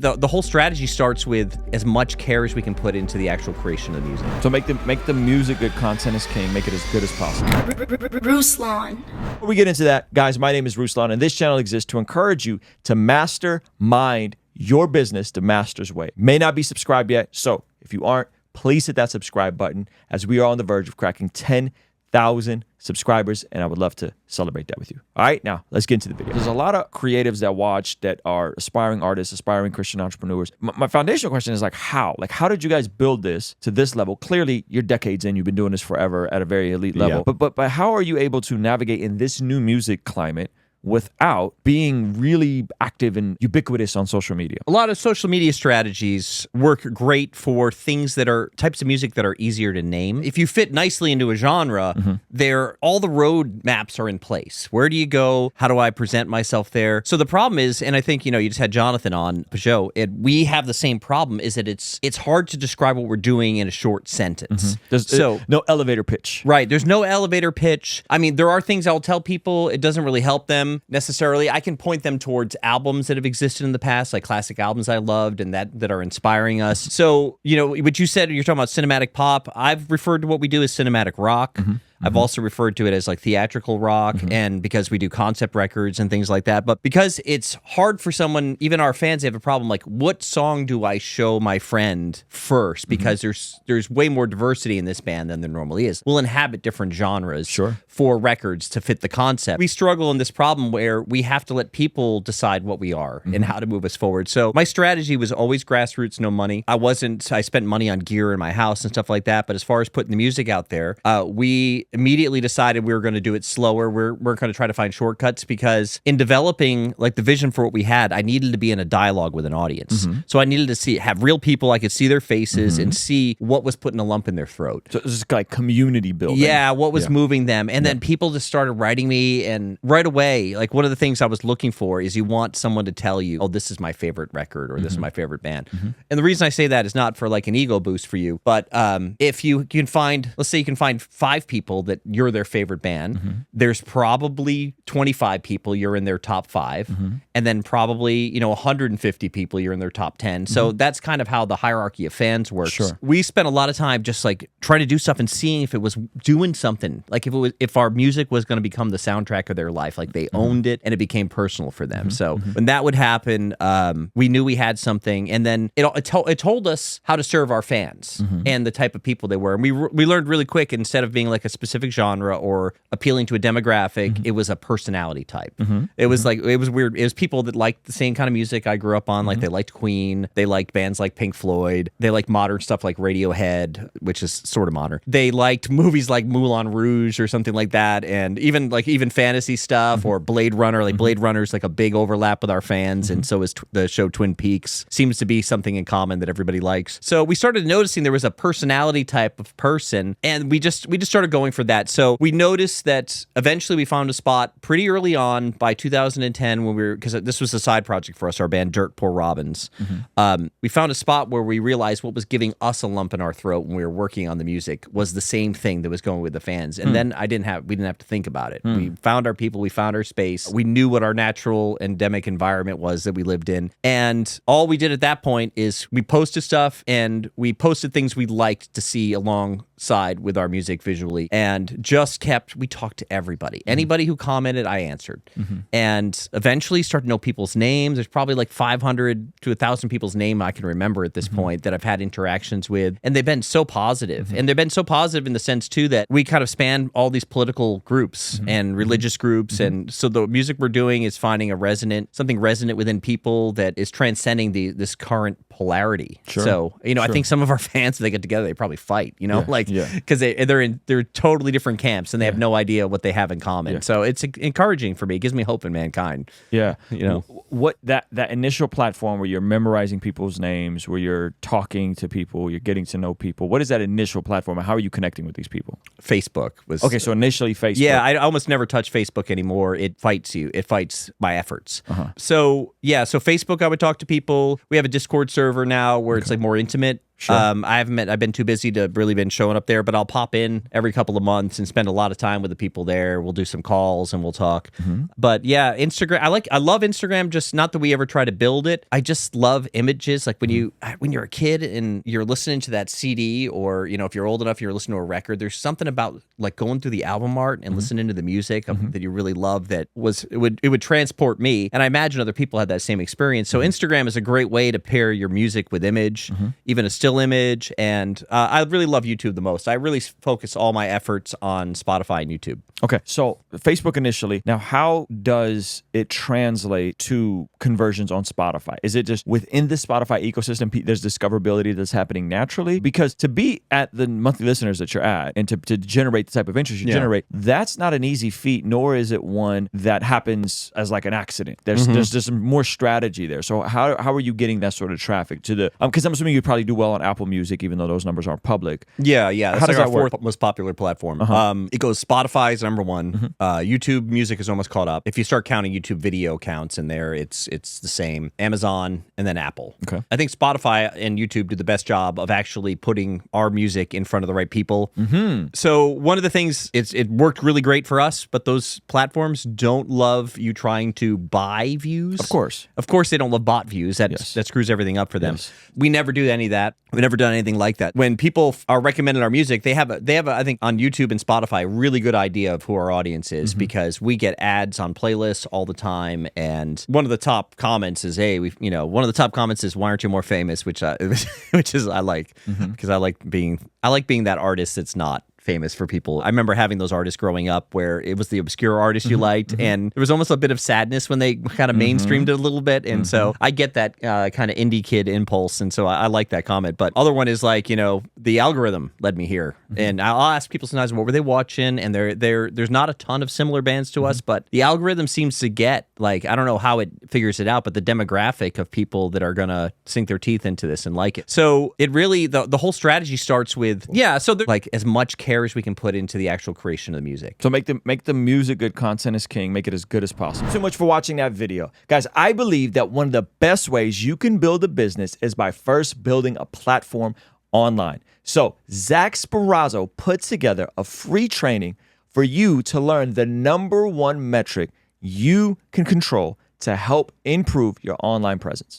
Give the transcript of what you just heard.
The whole strategy starts with as much care as we can put into the actual creation of the music. So make the music good, content is king, make it as good as possible. Ruslan. Before we get into that, guys, my name is Ruslan, and this channel exists to encourage you to mastermind your business the master's way. May not be subscribed yet, so if you aren't, please hit that subscribe button as we are on the verge of cracking 10,000 subscribers, and I would love to celebrate that with you. All right, now let's get into the video. There's a lot of creatives that watch that are aspiring artists, aspiring Christian entrepreneurs. My foundational question is how? Like, how did you guys build this to this level? Clearly, you're decades in, you've been doing this forever at a very elite level. Yeah. But how are you able to navigate in this new music climate without being really active and ubiquitous on social media? A lot of social media strategies work great for things that are types of music that are easier to name. If you fit nicely into a genre, all the road maps are in place. Where do you go? How do I present myself there? So the problem is, and I think, you just had Jonathan on Peugeot, we have the same problem, is that it's hard to describe what we're doing in a short sentence. There's no elevator pitch. Right. There's no elevator pitch. I mean, there are things I'll tell people. It doesn't really help them necessarily. I can point them towards albums that have existed in the past, like classic albums I loved and that are inspiring us. So, what you said, you're talking about cinematic pop. I've referred to what we do as cinematic rock. I've also referred to it as like theatrical rock, and because we do concept records and things like that. But because it's hard for someone, even our fans, they have a problem like, what song do I show my friend first? Because there's way more diversity in this band than there normally is. We'll inhabit different genres for records to fit the concept. We struggle in this problem where we have to let people decide what we are and how to move us forward. So my strategy was always grassroots, no money. I spent money on gear in my house and stuff like that. But as far as putting the music out there, we immediately decided we were going to do it slower. We're going to try to find shortcuts, because in developing like the vision for what we had, I needed to be in a dialogue with an audience. So I needed to have real people. I could see their faces and see what was putting a lump in their throat. So it's like community building. Yeah, what was moving them. And then people just started writing me, and right away, like one of the things I was looking for is you want someone to tell you, oh, this is my favorite record, or this is my favorite band. And the reason I say that is not for like an ego boost for you, but if you can find, let's say you can find 5 people that you're their favorite band, there's probably 25 people you're in their top 5, and then probably 150 people you're in their top 10. So that's kind of how the hierarchy of fans works. We spent a lot of time just like trying to do stuff and seeing if it was doing something, like if our music was going to become the soundtrack of their life, like they owned it and it became personal for them. So when that would happen, we knew we had something, and then it told us how to serve our fans and the type of people they were. And we learned really quick, instead of being like a specific genre or appealing to a demographic, it was a personality type. It was like, it was weird. It was people that liked the same kind of music I grew up on. Like they liked Queen, they liked bands like Pink Floyd, they liked modern stuff like Radiohead, which is sort of modern. They liked movies like Moulin Rouge or something like that, and even fantasy stuff or Blade Runner. Like Blade Runner's like a big overlap with our fans, and so is the show Twin Peaks. Seems to be something in common that everybody likes. So we started noticing there was a personality type of person, and we just started going for that. So we noticed that eventually we found a spot pretty early on by 2010 when because this was a side project for us, our band Dirt Poor Robins. We found a spot where we realized what was giving us a lump in our throat when we were working on the music was the same thing that was going with the fans. And then we didn't have to think about it. We found our people, we found our space. We knew what our natural endemic environment was that we lived in. And all we did at that point is we posted stuff, and we posted things we liked to see alongside with our music visually, and we talked to everybody. Anybody who commented, I answered. And eventually started to know people's names. There's probably like 500 to 1,000 people's name I can remember at this point that I've had interactions with, and they've been so positive. And they've been so positive in the sense too that we kind of span all these political groups and religious groups, and so the music we're doing is finding something resonant within people that is transcending this current polarity. So I think some of our fans, if they get together, they probably fight. Because they're totally different camps, and they have no idea what they have in common. So it's encouraging for me. It gives me hope in mankind. What that initial platform where you're memorizing people's names, where you're talking to people, you're getting to know people. What is that initial platform, and how are you connecting with these people? Facebook was okay. So initially Facebook. Yeah, I almost never touch Facebook anymore. It fights you. It fights my efforts. So Facebook, I would talk to people. We have a Discord server now where it's like more intimate. Sure. I've been too busy to really been showing up there, but I'll pop in every couple of months and spend a lot of time with the people there. We'll do some calls and we'll talk. But yeah, Instagram, I love Instagram, just not that we ever try to build it. I just love images. Like when you're a kid and you're listening to that CD, or, you know, if you're old enough, you're listening to a record, there's something about like going through the album art and listening to the music that you really love that it would transport me. And I imagine other people had that same experience. So Instagram is a great way to pair your music with image, even a still image. And I really love YouTube the most. I really focus all my efforts on Spotify and YouTube. Okay, so Facebook initially. Now, how does it translate to conversions on Spotify? Is it just within the Spotify ecosystem, there's discoverability that's happening naturally? Because to be at the monthly listeners that you're at and to generate the type of interest you generate, that's not an easy feat, nor is it one that happens as like an accident. There's just more strategy there. So how are you getting that sort of traffic to the? Because I'm assuming you probably do well on Apple Music, even though those numbers aren't public. Yeah. That's How does like that our work? fourth most popular platform. It goes Spotify's number one. YouTube Music is almost caught up. If you start counting YouTube video counts in there, it's the same. Amazon and then Apple. Okay. I think Spotify and YouTube do the best job of actually putting our music in front of the right people. So one of the things, it worked really great for us, but those platforms don't love you trying to buy views. Of course they don't love bot views. That screws everything up for them. Yes. We never do any of that. We've never done anything like that. When people are recommending our music, they have I think on YouTube and Spotify, a really good idea of who our audience is, because we get ads on playlists all the time. And one of the top comments is, one of the top comments is, why aren't you more famous? Which is I like, because I like being that artist that's not famous for people. I remember having those artists growing up where it was the obscure artist you liked, and there was almost a bit of sadness when they kind of mainstreamed it a little bit. And so I get that kind of indie kid impulse, and so I like that comment. But other one is like, the algorithm led me here, and I'll ask people sometimes, what were they watching? And there's not a ton of similar bands to us, but the algorithm seems to get, like, I don't know how it figures it out, but the demographic of people that are gonna sink their teeth into this and like it. So it really, the whole strategy starts with so like as much care as we can put into the actual creation of the music. So make the music good. Content is king. Make it as good as possible. So much for watching that video. Guys, I believe that one of the best ways you can build a business is by first building a platform online. So Zach Sparazzo put together a free training for you to learn the #1 metric you can control to help improve your online presence.